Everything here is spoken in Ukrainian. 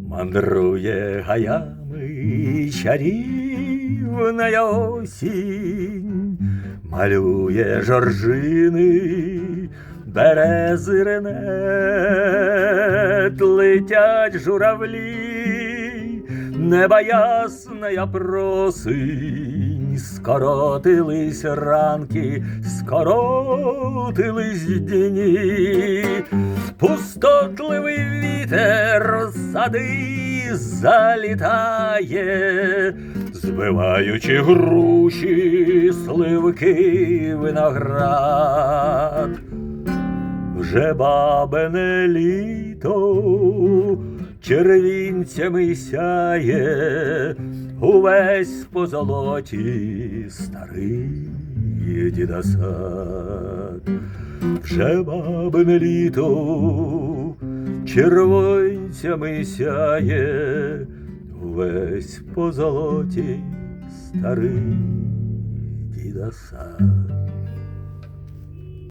Мандрує гаями чарівна осінь, малює жоржини, берези ренет, летять журавлі, неба ясна просинь, скоротились ранки, скоротились дні, пустотливий вітер з сади залітає, збиваючи груші, сливки, виноград. Вже бабине літо червінцями сяє, увесь по золоті старий дідосад. Вже бабине літо червонцями сяє, увесь по золоті старий дідосад.